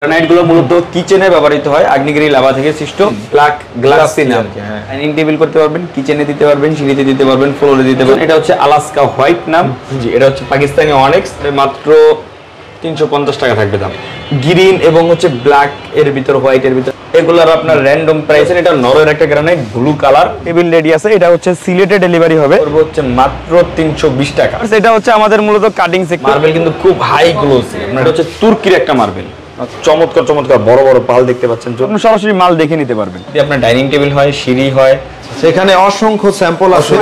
Granite গুলো মূলত কিচেনে ব্যবহৃত হয়। আগ্নেয়গিরি লাভা থেকে সৃষ্ট ব্ল্যাক গ্লাস সিনার ডাইনিং টেবিল করতে পারবেন, কিচেনে দিতে পারবেন, সিঁড়িতে দিতে পারবেন, ফ্লোরে দিতে পারবেন। এটা হচ্ছে আলাস্কা হোয়াইট নাম। জি, এটা হচ্ছে পাকিস্তানি অনেক্স, মাত্র 350 টাকা থাকবে দাম। গ্রিন এবং হচ্ছে ব্ল্যাক এর ভিতর, হোয়াইট এর ভিতর, এগুলার আপনার র্যান্ডম প্রাইস। এটা নরওয়ের একটা granite, blue colour. Table ready আছে। এটা হচ্ছে সিলেটে ডেলিভারি হবে, হচ্ছে মাত্র 320 টাকা। এটা হচ্ছে আমাদের মূলত কাটিং সেক্টর। মার্বেল কিন্তু খুব হাই গ্লোসি। এটা হচ্ছে তুর্কির একটা মার্বেল, চমৎকার চমৎকার বড় বড় পাল দেখতে পাচ্ছেন। আপনি সরাসরি মাল দেখে নিতে পারবেন। যদি আপনার ডাইনিং টেবিল হয়, সিঁড়ি হয়, সেখানে অসংখ্য স্যাম্পল আছে।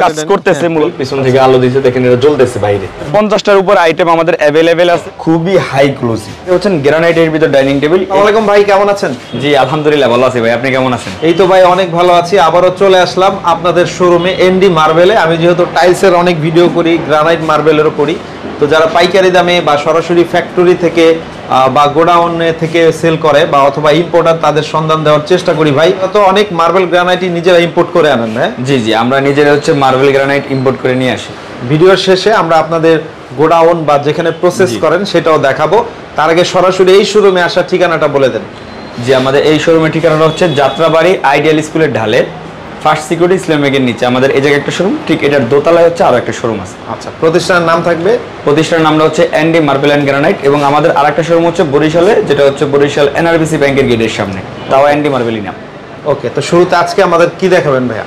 কাজ করতেছে, মূল পিছন থেকে আলো দিতে দেখেন, এটা জ্বলতেছে বাইরে। 50টার উপর আইটেম আমাদের অ্যাভেলেবেল আছে, খুবই হাই গ্লোসি। এটা হচ্ছে গ্রানাইটের ভিতর ডাইনিং টেবিল। আসসালামু আলাইকুম ভাই, কেমন আছেন? জি আলহামদুলিল্লাহ ভালো আছি ভাই, আপনি কেমন আছেন? এই তো ভাই অনেক ভালো আছি। আবারও চলে আসলাম আপনাদের শোরুমে এনডি মার্বেলে। আমি যেহেতু টাইলসের অনেক ভিডিও করি, গ্রানাইট মার্বেলেরও করি, তো যারা পাইকারি দামে বা সরাসরি ফ্যাক্টরি থেকে বা গোডাউনে থেকে সেল করে বা অথবা ইম্পোর্টার, তাদের সন্ধান দেওয়ার চেষ্টা করি। ভাই তো অনেক মার্বেল গ্রানাইটই নিজেরা ইম্পোর্ট করে আনেন? হ্যাঁ জি জি, আমরা নিজেরা হচ্ছে মার্বেল গ্রানাইট ইম্পোর্ট করে নিয়ে আসি। ভিডিওর শেষে আমরা আপনাদের গোডাউন বা যেখানে প্রসেস করেন সেটাও দেখাবো। তার আগে সরাসরি এই শোরুমে আসার ঠিকানাটা বলে দেন। জি, আমাদের এই শোরুমের ঠিকানাটা হচ্ছে যাত্রাবাড়ি আইডিয়াল স্কুলের ঢালে ফার্স্ট সিকিউরিটি ইসলামিকের নিচে আমাদের এই জায়গায় একটা শোরুম, ঠিক এটার দোতলায় হচ্ছে আরো একটা শোরুম আছে। আচ্ছা, প্রতিষ্ঠানের নাম থাকবে? প্রতিষ্ঠানের নামটা হচ্ছে এনডি মার্বেল এন্ড গ্রানাইট, এবং আমাদের আরেকটা শোরুম হচ্ছে বরিশালে, যেটা হচ্ছে বরিশাল এনআরবিসি ব্যাংকের গেটের সামনে, তাও এনডি মার্বেলই নাম। ওকে, তো শুরুতে আজকে আমাদের কি দেখাবেন ভাইয়া?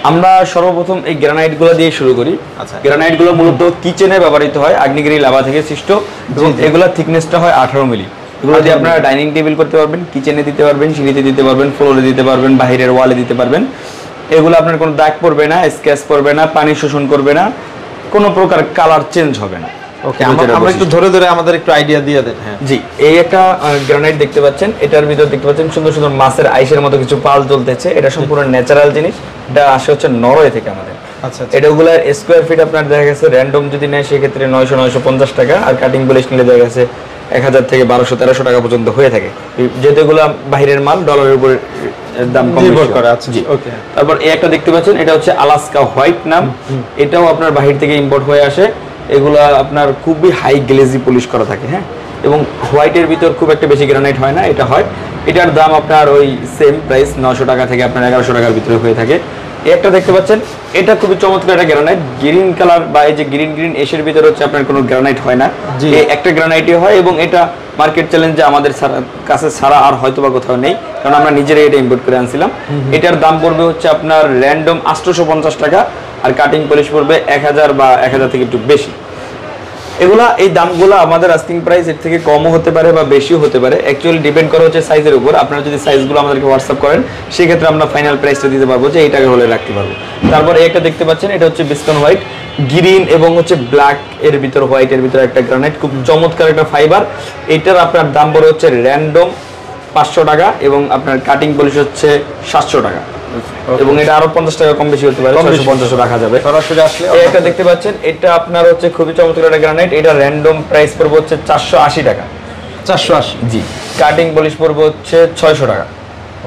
আমরা সর্বপ্রথম এই গ্রানাইট গুলো দিয়ে শুরু করি। আচ্ছা, গ্রানাইট গুলো মূলত কিচেনে ব্যবহৃত হয়, আগ্নেয়গিরি লাভা থেকে সৃষ্ট, এবং এগুলোর থিকনেসটা হয় 18 মিলি। এগুলো দিয়ে আপনারা ডাইনিং টেবিল করতে পারবেন, কিচেনে দিতে পারবেন, সিঁড়িতে দিতে পারবেন, ফ্লোরে দিতে পারবেন, বাহিরের ওয়ালে দিতে পারবেন। এগুলো আপনার কোনো দাগ পড়বে না, স্ক্র্যাচ পড়বে না, পানি শোষণ করবে না, কোনো প্রকার কালার চেঞ্জ হবে না। ওকে, আমরা একটু ধরে ধরে আমাদের একটু আইডিয়া দিয়ে দেন। হ্যাঁ জি, এই একটা গ্রানাইট দেখতে পাচ্ছেন, এটার ভিতর দেখতে পাচ্ছেন সুন্দর সুন্দর মাছের আইসের মতো কিছু পাল জ্বলতেছে। এটা সম্পূর্ণ ন্যাচারাল জিনিস, এটা আসে হচ্ছে নরওয়ে থেকে আমাদের। আচ্ছা, এটাগুলো স্কোয়ার ফিট আপনার দেখা গেছে র্যান্ডম যদি নেয় সেক্ষেত্রে 900-950 টাকা, আর কাটিং পলিশ নিলে দেখা গেছে 1000 থেকে 1200-1300 টাকা পর্যন্ত হয়ে থাকে, যেহেতু এগুলো বাইরের মাল, ডলারের উপর দাম কম নির্ভর করে। আচ্ছা জি, ওকে। তারপর এই একটা দেখতে পাচ্ছেন, এটা হচ্ছে আলাস্কা হোয়াইট নাম। এটাও আপনার বাহির থেকে ইম্পোর্ট হয়ে আসে। এগুলা আপনার খুবই হাই গ্লেজি পলিশ করা থাকে। হ্যাঁ, এবং হোয়াইটের ভিতর খুব একটা বেশি গ্রানাইট হয় না, এটা হয়। এটার দাম আপনার ওই সেম প্রাইস 900 টাকা থেকে আপনার 1100 টাকার ভিতরে হয়ে থাকে। একটা দেখতে পাচ্ছেন, এটা খুবই চমৎকার একটা গ্রানাইট, গ্রিন কালার বা এই যে গ্রিন গ্রিন এসের ভিতরে হচ্ছে আপনার কোনো গ্রানাইট হয় না, এই একটা গ্রানাইটই হয়। এবং এটা মার্কেট চ্যালেঞ্জে আমাদের কাছে ছাড়া আর হয়তো বা কোথাও নেই, কারণ আমরা নিজেরাই এটা ইম্পোর্ট করে আনছিলাম। এটার দাম পড়বে হচ্ছে আপনার র্যান্ডম 850 টাকা, আর কাটিং পলিশ পড়বে 1000 বা 1000 থেকে একটু বেশি। এগুলা এই দামগুলো আমাদের আস্কিং প্রাইস এর থেকে কমও হতে পারে বা বেশিও হতে পারে, অ্যাকচুয়ালি ডিপেন্ড করে হচ্ছে সাইজের উপর। আপনারা যদি সাইজগুলো আমাদেরকে হোয়াটসঅ্যাপ করেন সেক্ষেত্রে আমরা ফাইনাল প্রাইসটা দিতে পারবো যে এই টাকা হলে রাখতে পারবো। তারপর একটা দেখতে পাচ্ছেন, এটা হচ্ছে বিস্কন হোয়াইট, গ্রিন এবং হচ্ছে ব্ল্যাক এর ভিতর, হোয়াইট এর ভিতর একটা গ্রানাইট, খুব চমৎকার একটা ফাইবার। এটার আপনার দাম পড়ে হচ্ছে র্যান্ডম 500 টাকা, এবং আপনার কাটিং পলিশ হচ্ছে 700 টাকা, এবং এটা আরো 50 টাকা কম বেশি হতে পারে, 650 রাখা যাবে সরাসরি আসলে। এটা দেখতে পাচ্ছেন, এটা আপনার হচ্ছে খুবই চমৎকার একটা গ্রানাইট। এটা র্যান্ডম প্রাইস পড়বে হচ্ছে 480 টাকা। 480? জি। কাটিং পলিশ পড়বে হচ্ছে 600 টাকা।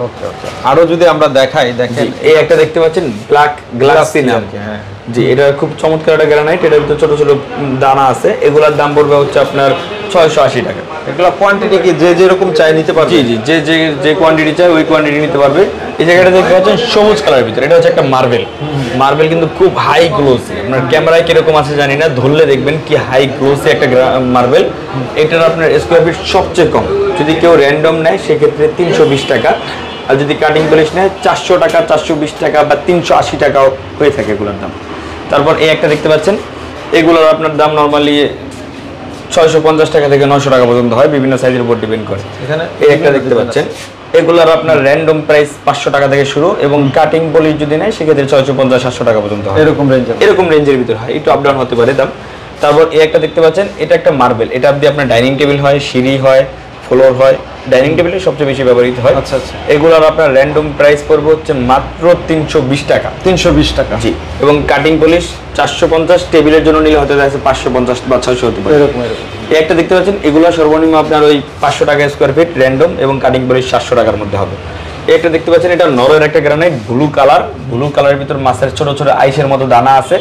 ওকে ওকে, আরো যদি আমরা দেখাই, দেখেন এই একটা দেখতে পাচ্ছেন, ব্ল্যাক গ্লাস সিনার। হ্যাঁ জি, এটা খুব চমৎকার একটা গ্রানাইট। এটার ভিতরে ছোট ছোট দানা আছে। এগুলোর দাম পড়বে হচ্ছে আপনার 680 টাকা। এগুলো কোয়ান্টিটি কি যে যেরকম চাই নিতে পারবে? জি জি, যে যে যে কোয়ান্টিটি চাই ওই কোয়ান্টিটি নিতে পারবে। এই জায়গাটা দেখতে পাচ্ছেন সবুজ কালারের ভিতরে, এটা হচ্ছে একটা মার্বেল। মার্বেল কিন্তু খুব হাই গ্লোসি, আপনার ক্যামেরায় কিরকম আছে জানি না, ধরলে দেখবেন কি হাই গ্লোসি একটা মার্বেল। এটার আপনার স্কোয়ার ফিট সবচেয়ে কম, যদি কেউ র্যান্ডম নেয় সেক্ষেত্রে 320 টাকা, আর যদি কাটিং পলিশ নেয় 400 টাকা, 420 টাকা বা 380 টাকাও হয়ে থাকে এগুলোর দাম। তারপর এই একটা দেখতে পাচ্ছেন, এগুলোর আপনার দাম নর্মালি 650 টাকা থেকে 900 টাকা পর্যন্ত হয়, বিভিন্ন সাইজের উপর ডিপেন্ড করে। এখানে এই একটা দেখতে পাচ্ছেন, এগুলোর আপনার র্যান্ডম প্রাইস 500 টাকা থেকে শুরু, এবং কাটিং পলিশ যদি নেয় সেক্ষেত্রে 650-700 টাকা পর্যন্ত হয়। এরকম রেঞ্জের ভিতরে হয়, একটু আপ ডাউন হতে পারে দাম। তারপর এই একটা দেখতে পাচ্ছেন, এটা একটা মার্বেল। এটা দিয়ে আপনার ডাইনিং টেবিল হয়, সিঁড়ি হয়, ফ্লোর হয়, ডাইনিং টেবিলে সবচেয়ে বেশি ব্যবহৃত হয়। আচ্ছা আচ্ছা, এগুলোর আপনার র্যান্ডম প্রাইস পড়বে হচ্ছে মাত্র 320 টাকা। 320 টাকা? জি। এবং কাটিং পলিশ 450, টেবিলের জন্য নিলে হতে যাচ্ছে 550 বা 600 হতে পারে। এরকম এই একটা দেখতে পাচ্ছেন, এগুলো সর্বনিম্ন আপনার ওই 500 টাকা স্কোয়ার ফিট র্যান্ডম, এবং কাটিং পলিশ 700 টাকার মধ্যে হবে। এই একটা দেখতে পাচ্ছেন, এটা নরওয়ের একটা গ্রানাইট, ব্লু কালার। ব্লু কালারের ভিতর মাছের ছোট ছোট আইসের মতো দানা আছে।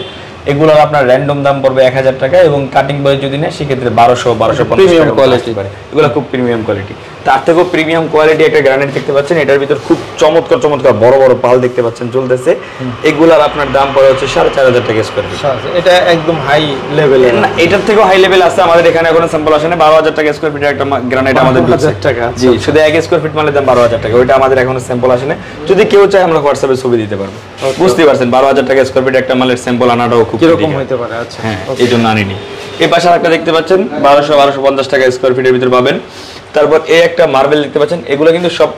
এগুলোর আপনার র্যান্ডম দাম পড়বে 1000 টাকা, এবং কাটিং বয় যদি নেয় সেক্ষেত্রে 1200-1250 প্রিমিয়াম টাকা কোয়ালিটি পারে। এগুলো খুব প্রিমিয়াম কোয়ালিটি। তার থেকেও প্রিমিয়াম কোয়ালিটি একটা গ্রানাইট দেখতে পাচ্ছেন, এটার ভিতর খুব চমৎকার চমৎকার বড় বড় পাল দেখতে পাচ্ছেন চলতেছে। এগুলার আপনার দাম পড়ে হচ্ছে 4500 টাকা স্কয়ার ফিট। এটা একদম হাই লেভেলের না, এটার থেকেও হাই লেভেল আছে আমাদের এখানে, এখনো স্যাম্পল আসে না। 12000 টাকা স্কয়ার ফিটের একটা গ্রানাইট আমাদের 12,000 টাকা। জি, শুধু 1 স্কয়ার ফিট মালের দাম 12000 টাকা। ওইটা আমাদের এখনো স্যাম্পল আসে না। যদি কেউ চায় আমরা হোয়াটসঅ্যাপে ছবি দিতে পারবো। বুঝতে পারছেন 12000 টাকা স্কয়ার ফিট একটা মালের স্যাম্পল আনাটাও খুব কিরকম হতে পারে। আচ্ছা, হ্যাঁ, এই জন্য আনিনি। এই পাশে আরেকটা দেখতে পাচ্ছেন 1200-1250 টাকা স্কয়ার ফিটের ভিতর পাবেন। তারপর এই একটা মার্বেল দেখতে পাচ্ছেন, এগুলো কিন্তু সব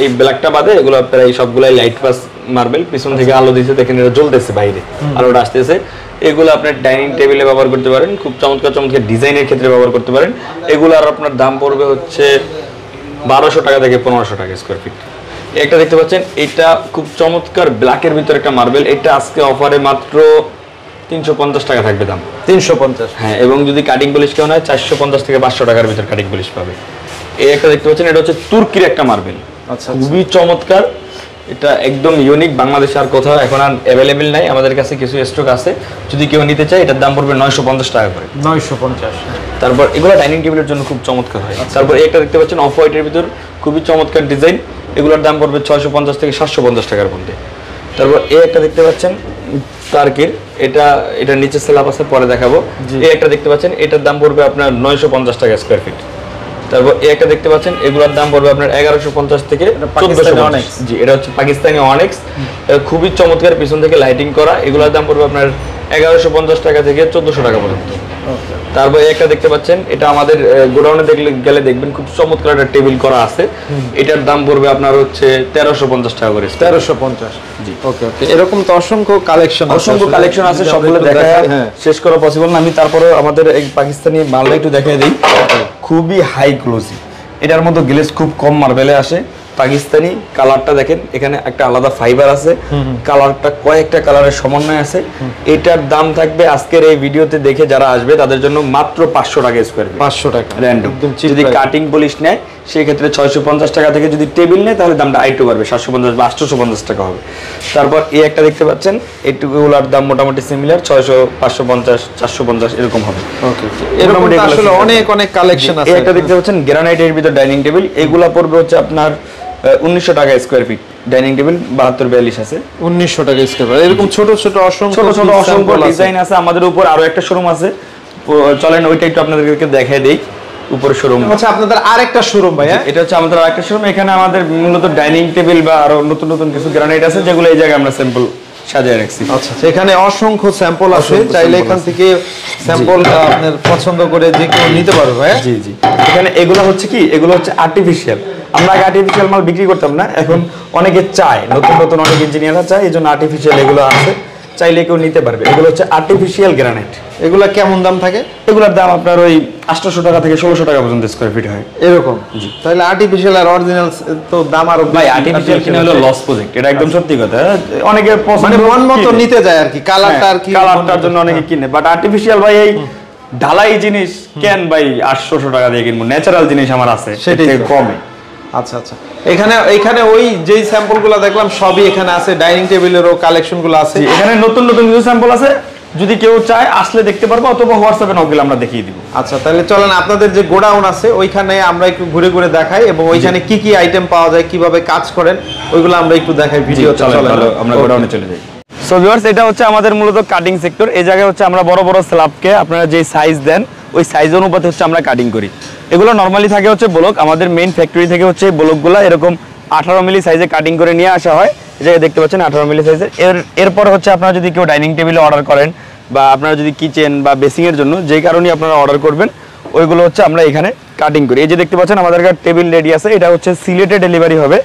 এই ব্ল্যাকটা বাদে এগুলো প্রায় সবগুলাই লাইট পাস মার্বেল। পিছন থেকে আলো দিচ্ছে, দেখেন এটা জ্বলতেছে, বাইরে আলোটা আসতেছে। এগুলো আপনার ডাইনিং টেবিলে ব্যবহার করতে পারেন, খুব চমৎকার চমৎকার ডিজাইনের ক্ষেত্রে ব্যবহার করতে পারেন। এগুলো আর আপনার দাম পড়বে হচ্ছে 1200 টাকা থেকে 1500 টাকা স্কয়ার ফিট। একটা দেখতে পাচ্ছেন, এটা খুব চমৎকার ব্ল্যাকের ভিতরে একটা মার্বেল। এটা আজকে অফারে মাত্র 350 টাকা থাকবে দাম। 350, হ্যাঁ, এবং যদি কাটিং পলিশ কেউ নেয় 450 থেকে 500 টাকার ভিতর কাটিং পলিশ পাবে। এই একটা দেখতে পাচ্ছেন, এটা হচ্ছে তুর্কির একটা মার্বেল। আচ্ছা, খুবই চমৎকার, এটা একদম ইউনিক, বাংলাদেশে আর কোথাও এখন আর অ্যাভেলেবেল নাই। আমাদের কাছে কিছু স্টক আছে, যদি কেউ নিতে চায় এটার দাম পড়বে 950 টাকা করে। 950। তারপর এগুলো ডাইনিং টেবিলের জন্য খুব চমৎকার হয়। তারপর এই একটা দেখতে পাচ্ছেন অফ হোয়াইটের ভিতর, খুবই চমৎকার ডিজাইন। এগুলোর দাম পড়বে 650 থেকে 750 টাকার মধ্যে। তারপর এই একটা দেখতে পাচ্ছেন টার্কির, এটা নিচে স্ল্যাব আছে, পরে দেখাবো। এই একটা দেখতে পাচ্ছেন, এটার দাম পড়বে আপনার 950 টাকা স্কয়ার ফিট। তারপর এই একটা দেখতে পাচ্ছেন, এগুলোর দাম পড়বে আপনার 1150 থেকে 1450। জি, এটা হচ্ছে পাকিস্তানি অনেক্স, খুবই চমৎকার, পিছন থেকে লাইটিং করা। এগুলোর দাম পড়বে আপনার 1150 টাকা থেকে 1400 টাকা পর্যন্ত। তারপর একটা দেখতে পাচ্ছেন, এটা আমাদের গোডাউনে গেলে দেখবেন খুব চমৎকার একটা টেবিল করা আছে। এটার দাম পড়বে আপনার হচ্ছে 1350 টাকা করে। 1350। জি, ওকে ওকে। এরকম তো অসংখ্য কালেকশন আছে, সবগুলো দেখা শেষ করা পসিবল না। আমি তারপরে আমাদের এই পাকিস্তানি মালটা একটু দেখাই দিই। খুবই হাই ক্লোজি, এটার মধ্যে গ্লেজ খুব কম মার্বেলে আসে। পাকিস্তানি কালারটা দেখেন, এখানে একটা আলাদা ফাইবার আছে, কালারটা কয়েকটা কালারের সমন্বয় আছে। এটার দাম থাকবে আজকের এই ভিডিওতে দেখে যারা আসবে তাদের জন্য মাত্র 500 টাকা স্কয়ার ফিট। 500 টাকা র্যান্ডম। যদি কাটিং পলিশ নেয় সেই ক্ষেত্রে 650 টাকা থেকে, যদি টেবিল নেয় তাহলে দামটা আইটু বাড়বে, 750 বা 850 টাকা হবে। তারপর এই একটা দেখতে পাচ্ছেন, এইটুকুগুলোর দাম মোটামুটি সিমিলার, 600, 550, 450 এরকম হবে। ওকে, এরকম আসলে অনেক অনেক কালেকশন আছে। এই একটা দেখতে পাচ্ছেন গ্রানাইটের ভিতর ডাইনিং টেবিল, এগুলা পড়বে হচ্ছে আপনার 1900 টাকা স্কয়ার ফিট। ডাইনিং টেবিল 72-42 আছে, 1900 টাকা স্কয়ার ফিট। এরকম ছোট ছোট অসংখ্য ডিজাইন আছে। আমাদের উপর আরো একটা শোরুম আছে, চলেন ওইটা একটু আপনাদেরকে দেখাই দেই। উপরে শোরুম আচ্ছা, আপনাদের আরেকটা শোরুম ভাই? এটা হচ্ছে আমাদের আরেকটা শোরুম। এখানে আমাদের মূলত ডাইনিং টেবিল বা আরো নতুন নতুন কিছু গ্রানাইট আছে, যেগুলো এই জায়গায় আমরা স্যাম্পল সাজিয়ে রাখছি। আচ্ছা, এখানে অসংখ্য স্যাম্পল আছে, চাইলে এখান থেকে স্যাম্পল আপনার পছন্দ করে যে কেউ নিতে পারবে ভাই। জি জি, এখানে এগুলো হচ্ছে কি, এগুলো হচ্ছে আর্টিফিশিয়াল। আমরা আগে আর্টিফিশিয়াল মাল বিক্রি করতাম না, এখন অনেকে চায়, নতুন নতুন অনেক ইঞ্জিনিয়াররা চায়, এই জন্য আর্টিফিশিয়াল এগুলো আছে, চাইলে কেউ নিতে পারবে। এগুলো হচ্ছে আর্টিফিশিয়াল গ্রানাইট। এগুলা কেমন দাম থাকে? এগুলোর দাম আপনার ওই 800 টাকা থেকে 1600 টাকা পর্যন্ত স্কয়ার ফিট হয়। এরকম? জি। তাহলে আর্টিফিশিয়াল আর অরিজিনাল তো দাম আরো ভাই, আর্টিফিশিয়াল কিনে হলো লস প্রজেক্ট, এটা একদম সত্যি কথা। অনেকে মানে মন মতো নিতে যায় আর কি, কালারটা আর কি, কালারটার জন্য অনেকে কিনে। বাট আর্টিফিশিয়াল ভাই, এই ঢালাই জিনিস কেন ভাই 800 টাকা দিয়ে কিনবো? ন্যাচারাল জিনিস আমার আছে, সেটাই কমে। আচ্ছা আচ্ছা, এখানে ওই যেই স্যাম্পলগুলো দেখলাম সবই এখানে আছে, ডাইনিং টেবিলেরও কালেকশনগুলো আছে। এখানে নতুন নতুন কিছু স্যাম্পল আছে, যদি কেউ চায় আসলে দেখতে পারবো, অথবা হোয়াটসঅ্যাপে নক দিলে আমরা দেখিয়ে দিব। আচ্ছা, তাহলে চলেন আপনাদের যে গোডাউন আছে ওইখানে আমরা একটু ঘুরে ঘুরে দেখাই, এবং ওইখানে কি কি আইটেম পাওয়া যায়, কিভাবে কাজ করেন, ওইগুলো আমরা একটু দেখাই ভিডিও। চলেন আমরা গোডাউনে চলে যাই। সো ভিউয়ার্স, এটা হচ্ছে আমাদের মূলত কাটিং সেক্টর। এই জায়গায় হচ্ছে আমরা বড় বড় স্ল্যাবকে আপনারা যে সাইজ দেন ওই সাইজ অনুপাতে হচ্ছে আমরা কাটিং করি। এগুলো নরমালি থাকে হচ্ছে ব্লক, আমাদের মেইন ফ্যাক্টরি থেকে হচ্ছে ব্লকগুলো এরকম 18 মিলি সাইজে কাটিং করে নিয়ে আসা হয়। এই জায়গায় দেখতে পাচ্ছেন 18 মিলি সাইজের। এরপর হচ্ছে আপনারা যদি কেউ ডাইনিং টেবিলে অর্ডার করেন, বা আপনারা যদি কিচেন বা বেসিং এর জন্য যেই কারণে আপনারা অর্ডার করবেন, ওইগুলো হচ্ছে আমরা এখানে কাটিং করি। এই যে দেখতে পাচ্ছেন আমাদের কাছে টেবিল রেডি আছে, এটা হচ্ছে সিলেটে ডেলিভারি হবে।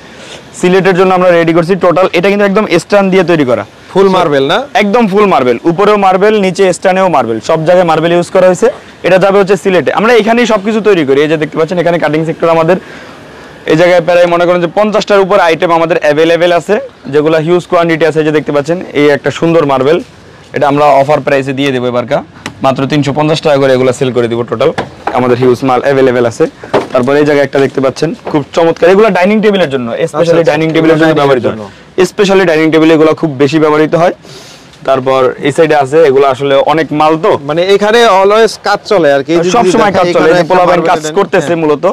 সিলেটের জন্য আমরা রেডি করছি টোটাল। এটা কিন্তু একদম স্টান দিয়ে তৈরি করা, ফুল মার্বেল না? একদম ফুল মার্বেল, উপরেও মার্বেল, নিচে স্টানেও মার্বেল, সব জায়গায় মার্বেল ইউজ করা হয়েছে। এটা যাবে হচ্ছে সিলেটে। আমরা এখানেই সবকিছু তৈরি করি। এই যে দেখতে পাচ্ছেন এখানে কাটিং সেক্টর আমাদের এই জায়গায় প্রায় মনে করেন যে 50টার উপর আইটেম আমাদের অ্যাভেলেবেল আছে, যেগুলো হিউজ কোয়ান্টিটি আছে। যে দেখতে পাচ্ছেন এই একটা সুন্দর মার্বেল, এটা আমরা অফার প্রাইসে দিয়ে দেবো এবারকা, মাত্র 350 টাকা করে এগুলো সেল করে দিব। টোটাল আমাদের হিউজ মাল অ্যাভেলেবেল আছে। তারপর এই জায়গায় একটা দেখতে পাচ্ছেন খুব চমৎকার, এগুলো ডাইনিং টেবিলের জন্য, স্পেশালি ডাইনিং টেবিলের জন্য ব্যবহৃত হয়। স্পেশালি ডাইনিং টেবিল এগুলো খুব বেশি ব্যবহৃত হয়। তারপর এই সাইডে আছে, এগুলো আসলে অনেক মাল তো, মানে এখানে অলওয়েজ কাজ চলে আর কি, সব সময় কাজ চলে, এই যে পোলাপান কাজ করতেছে মূলত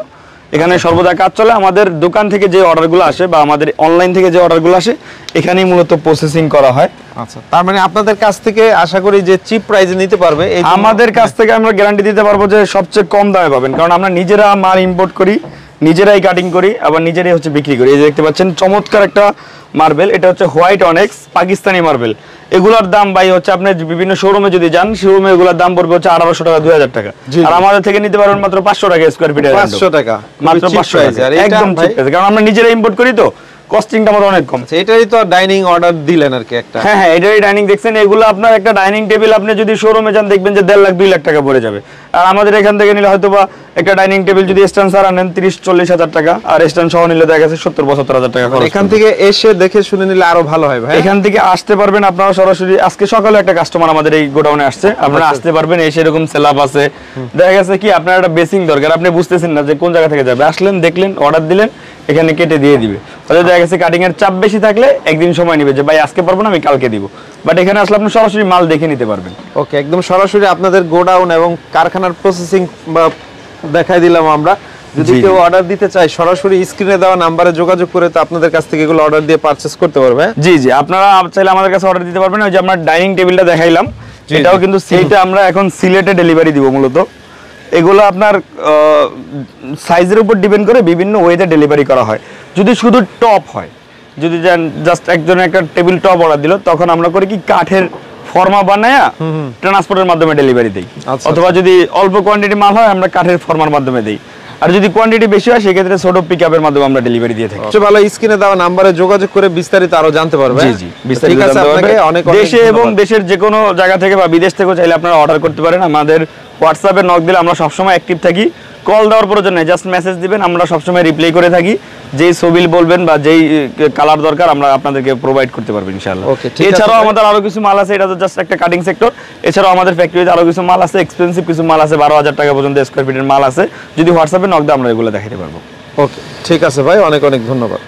এখানে সর্বদা কাজ চলে। আমাদের দোকান থেকে যে অর্ডারগুলো আসে বা আমাদের অনলাইন থেকে যে অর্ডারগুলো আসে এখানেই মূলত প্রসেসিং করা হয়। আচ্ছা, তার মানে আপনাদের কাছ থেকে আশা করি যে চিপ প্রাইসে নিতে পারবে। আমাদের কাছ থেকে আমরা গ্যারান্টি দিতে পারবো যে সবচেয়ে কম দামে পাবেন, কারণ আমরা নিজেরা মাল ইম্পোর্ট করি, নিজেরাই কাটিং করি, আবার নিজেরাই হচ্ছে বিক্রি করি। এই যে দেখতে পাচ্ছেন চমৎকার একটা মার্বেল, এটা হচ্ছে হোয়াইট অনেক্স পাকিস্তানি মার্বেল। এগুলোর দাম ভাই হচ্ছে আপনি বিভিন্ন শোরুমে যদি যান, শোরুমে এগুলোর দাম পড়বে হচ্ছে 1800 টাকা 2000 টাকা, আর আমাদের থেকে নিতে পারবেন মাত্র 500 টাকা স্কয়ার ফিট। 500 টাকা মাত্র 500 টাকা, একদম ঠিক আছে, কারণ আমরা নিজেরা ইম্পোর্ট করি তো কস্টিংটা আমাদের অনেক কম। এটাই তো ডাইনিং অর্ডার দিলেন আর কি একটা। হ্যাঁ, এটাই ডাইনিং দেখছেন। এগুলো আপনার একটা ডাইনিং টেবিল আপনি যদি শোরুমে যান দেখবেন যে 1.5 লাখ 2 লাখ টাকা পড়ে যাবে, আর আমাদের এখান থেকে নিলে হয়তো বা একটা ডাইনিং টেবিল যদি স্ট্যান্ড ছাড়া নেন 30-40 হাজার টাকা, আর স্ট্যান্ড সহ নিলে দেখা গেছে 70-75 হাজার টাকা খরচ। এখান থেকে এসে দেখে শুনে নিলে আরো ভালো হয় ভাই। এখান থেকে আসতে পারবেন আপনারা সরাসরি। আজকে সকালে একটা কাস্টমার আমাদের এই গোডাউনে আসছে, আপনারা আসতে পারবেন, এসে এরকম সেলআপ আছে, দেখা গেছে কি আপনার একটা বেসিং দরকার, আপনি বুঝতেছেন না যে কোন জায়গা থেকে যাবে, আসলেন দেখলেন অর্ডার দিলেন, এখানে কেটে দিয়ে দিবে। তাহলে দেখা গেছে কাটিং এর চাপ বেশি থাকলে একদিন সময় নেবে যে ভাই আজকে পারবো না, আমি কালকে দিব, বাট এখানে আসলে আপনি সরাসরি মাল দেখে নিতে পারবেন। ওকে, একদম সরাসরি আপনাদের গোডাউন এবং কারখানার প্রসেসিং দেখাই দিলাম আমরা। যদি কেউ অর্ডার দিতে চায় সরাসরি স্ক্রিনে দেওয়া নম্বরে যোগাযোগ করে তো আপনাদের কাছ থেকে এগুলো অর্ডার দিয়ে পারচেজ করতে পারবে। জি, আপনারা চাইলে আমাদের কাছে অর্ডার দিতে পারবেন। ওই যে আমরা ডাইনিং টেবিলটা দেখাইলাম, এটাও কিন্তু সেইটা আমরা এখন সিলেটে ডেলিভারি দিব মূলত। এগুলো আপনার সাইজের উপর ডিপেন্ড করে বিভিন্ন ওয়েতে ডেলিভারি করা হয়। যদি শুধু টপ হয়, যদি জাস্ট একজনের একটা টেবিল টপ অর্ডার দিল, তখন আমরা করি কি কাঠের ফর্মা বানায়া ট্রান্সপোর্টের মাধ্যমে ডেলিভারি দেই, অথবা যদি অল্প কোয়ান্টিটি মাল হয় আমরা কাঠের ফর্মার মাধ্যমে দেই, আর যদি কোয়ান্টিটি বেশি হয় সেক্ষেত্রে ছোট পিকআপের মাধ্যমে আমরা ডেলিভারি দিয়ে থাকি। সবচেয়ে ভালো স্ক্রিনে দেওয়া নম্বরে যোগাযোগ করে বিস্তারিত আরো জানতে পারবে। জি, বিস্তারিত জানতে পারবে। দেশে এবং দেশের যে কোনো জায়গা থেকে বা বিদেশ থেকেও চাইলে আপনারা অর্ডার করতে পারেন। আমাদের হোয়াটসঅ্যাপে নক দিলে আমরা সবসময় অ্যাক্টিভ থাকি, কল দেওয়ার প্রয়োজন নেই, জাস্ট মেসেজ দিবেন, আমরা সবসময় রিপ্লাই করে থাকি। যেই ছবি বলবেন বা যেই কালার দরকার আমরা আপনাদেরকে প্রোভাইড করতে পারবো ইনশাআল্লাহ। এছাড়াও আমাদের আরো কিছু মাল আছে, এটা তো জাস্ট একটা কাটিং সেক্টর। এছাড়াও আমাদের ফ্যাক্টরিতে আরো কিছু মাল আছে, এক্সপেন্সিভ কিছু মাল আছে, 12,000 টাকা পর্যন্ত স্কয়ার ফিটের মাল আছে। যদি হোয়াটসঅ্যাপে নক দেয় আমরা এগুলো দেখাতে পারবো। ওকে, ঠিক আছে ভাই, অনেক অনেক ধন্যবাদ।